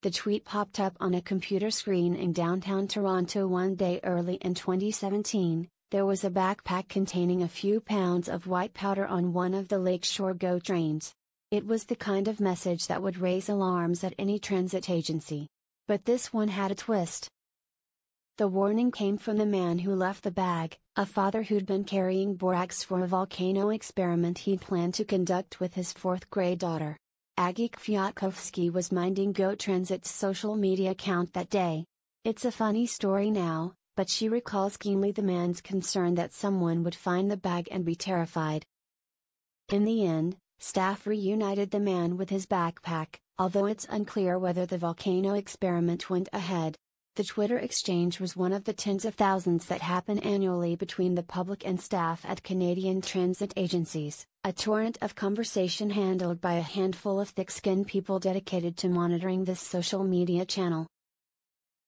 The tweet popped up on a computer screen in downtown Toronto one day early in 2017. There was a backpack containing a few pounds of white powder on one of the Lakeshore GO trains. It was the kind of message that would raise alarms at any transit agency. But this one had a twist. The warning came from the man who left the bag, a father who'd been carrying borax for a volcano experiment he'd planned to conduct with his fourth-grade daughter. Aggie Kwiatkowski was minding GO Transit's social media account that day. It's a funny story now, but she recalls keenly the man's concern that someone would find the bag and be terrified. In the end, staff reunited the man with his backpack, although it's unclear whether the volcano experiment went ahead. The Twitter exchange was one of the tens of thousands that happen annually between the public and staff at Canadian transit agencies, a torrent of conversation handled by a handful of thick-skinned people dedicated to monitoring this social media channel.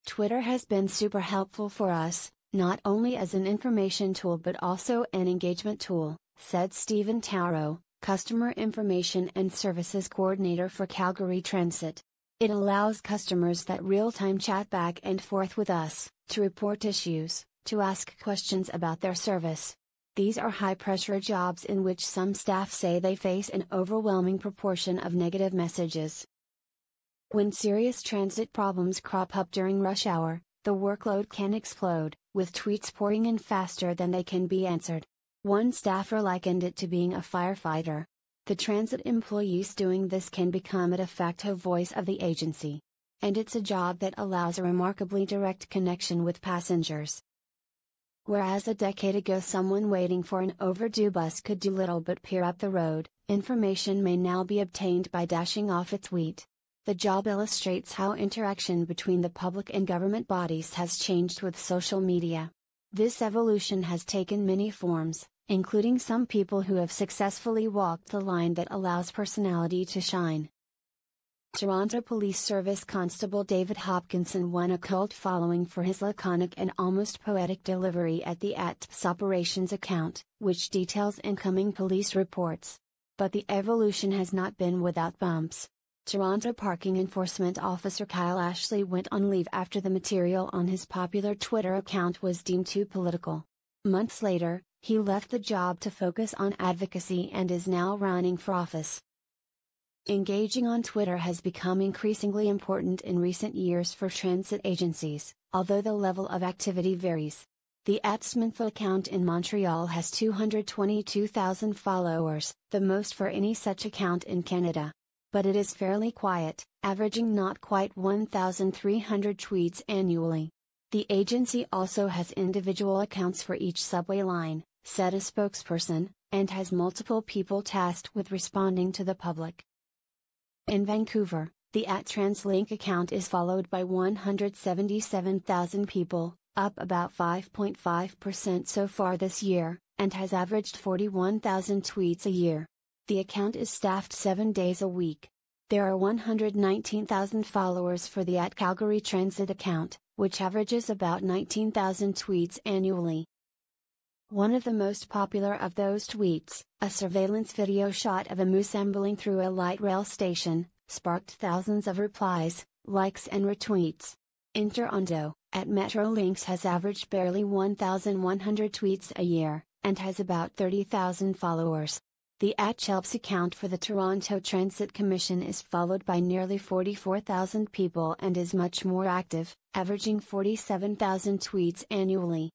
Twitter has been super helpful for us, not only as an information tool but also an engagement tool, said Stephen Tauro, Customer Information and Services Coordinator for Calgary Transit. It allows customers that real-time chat back and forth with us, to report issues, to ask questions about their service. These are high-pressure jobs in which some staff say they face an overwhelming proportion of negative messages. When serious transit problems crop up during rush hour, the workload can explode, with tweets pouring in faster than they can be answered. One staffer likened it to being a firefighter. The transit employees doing this can become a de facto voice of the agency. And it's a job that allows a remarkably direct connection with passengers. Whereas a decade ago someone waiting for an overdue bus could do little but peer up the road, information may now be obtained by dashing off a tweet. The job illustrates how interaction between the public and government bodies has changed with social media. This evolution has taken many forms, including some people who have successfully walked the line that allows personality to shine. Toronto Police Service Constable David Hopkinson won a cult following for his laconic and almost poetic delivery at the ATP's operations account, which details incoming police reports. But the evolution has not been without bumps. Toronto Parking Enforcement Officer Kyle Ashley went on leave after the material on his popular Twitter account was deemed too political. Months later, he left the job to focus on advocacy and is now running for office. Engaging on Twitter has become increasingly important in recent years for transit agencies, although the level of activity varies. The @Smintha account in Montreal has 222,000 followers, the most for any such account in Canada. But it is fairly quiet, averaging not quite 1,300 tweets annually. The agency also has individual accounts for each subway line, said a spokesperson, and has multiple people tasked with responding to the public. In Vancouver, the @TransLink account is followed by 177,000 people, up about 5.5% so far this year, and has averaged 41,000 tweets a year. The account is staffed 7 days a week. There are 119,000 followers for the @Calgary Transit account, which averages about 19,000 tweets annually. One of the most popular of those tweets, a surveillance video shot of a moose ambling through a light rail station, sparked thousands of replies, likes and retweets. In Toronto, @Metrolinx has averaged barely 1,100 tweets a year, and has about 30,000 followers. The @Chelps account for the Toronto Transit Commission is followed by nearly 44,000 people and is much more active, averaging 47,000 tweets annually.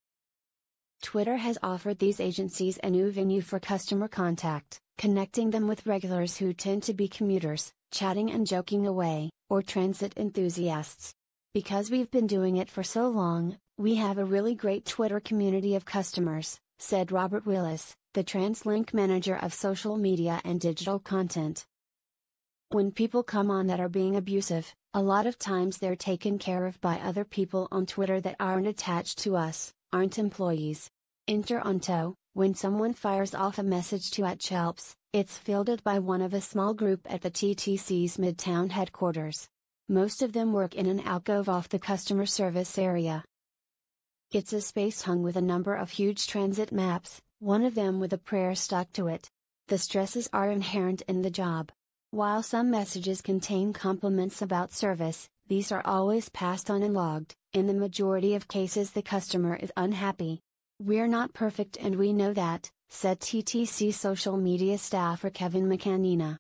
Twitter has offered these agencies a new venue for customer contact, connecting them with regulars who tend to be commuters, chatting and joking away, or transit enthusiasts. Because we've been doing it for so long, we have a really great Twitter community of customers, said Robert Willis, the TransLink manager of social media and digital content. When people come on that are being abusive, a lot of times they're taken care of by other people on Twitter that aren't attached to us, aren't employees. In Toronto, when someone fires off a message to @Chelps, it's fielded by one of a small group at the TTC's Midtown headquarters. Most of them work in an alcove off the customer service area. It's a space hung with a number of huge transit maps, one of them with a prayer stuck to it. The stresses are inherent in the job. While some messages contain compliments about service, These are always passed on and logged. In the majority of cases, the customer is unhappy. "We're not perfect and we know that," said TTC social media staffer Kevin McAnina.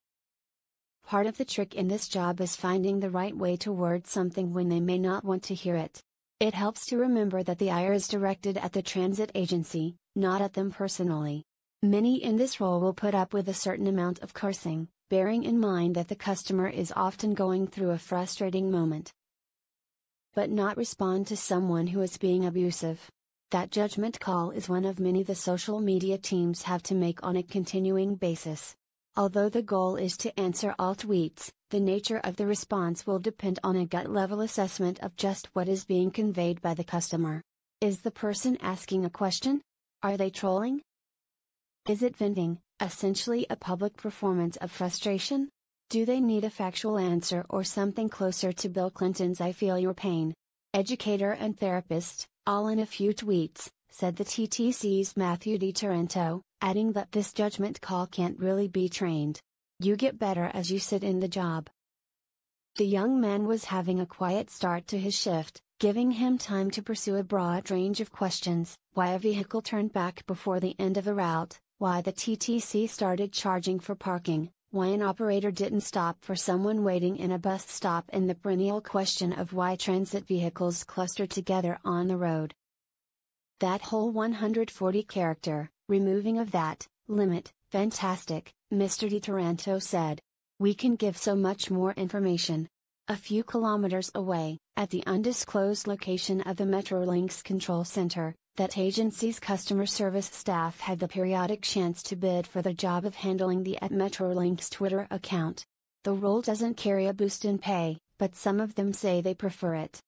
Part of the trick in this job is finding the right way to word something when they may not want to hear it. It helps to remember that the ire is directed at the transit agency, not at them personally. Many in this role will put up with a certain amount of cursing, bearing in mind that the customer is often going through a frustrating moment. But not respond to someone who is being abusive. That judgment call is one of many the social media teams have to make on a continuing basis. Although the goal is to answer all tweets, the nature of the response will depend on a gut-level assessment of just what is being conveyed by the customer. Is the person asking a question? Are they trolling? Is it venting, essentially a public performance of frustration? Do they need a factual answer or something closer to Bill Clinton's "I feel your pain"? Educator and therapist, all in a few tweets, said the TTC's Matthew DiTorrento, adding that this judgment call can't really be trained. You get better as you sit in the job. The young man was having a quiet start to his shift, giving him time to pursue a broad range of questions: why a vehicle turned back before the end of a route, why the TTC started charging for parking, why an operator didn't stop for someone waiting in a bus stop, and the perennial question of why transit vehicles cluster together on the road. That whole 140 character, removing of that limit, fantastic, Mr. DiTorrento said. We can give so much more information. A few kilometers away, at the undisclosed location of the Metrolinx control center, that agency's customer service staff had the periodic chance to bid for the job of handling the @Metrolinx Twitter account. The role doesn't carry a boost in pay, but some of them say they prefer it.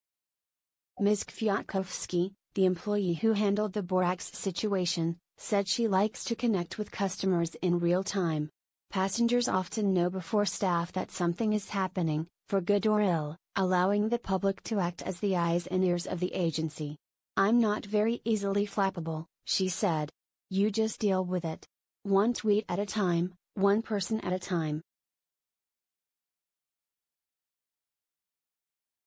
Ms. Kwiatkowski, the employee who handled the borax situation, said she likes to connect with customers in real time. Passengers often know before staff that something is happening, for good or ill, allowing the public to act as the eyes and ears of the agency. I'm not very easily flappable, she said. You just deal with it. One tweet at a time, one person at a time.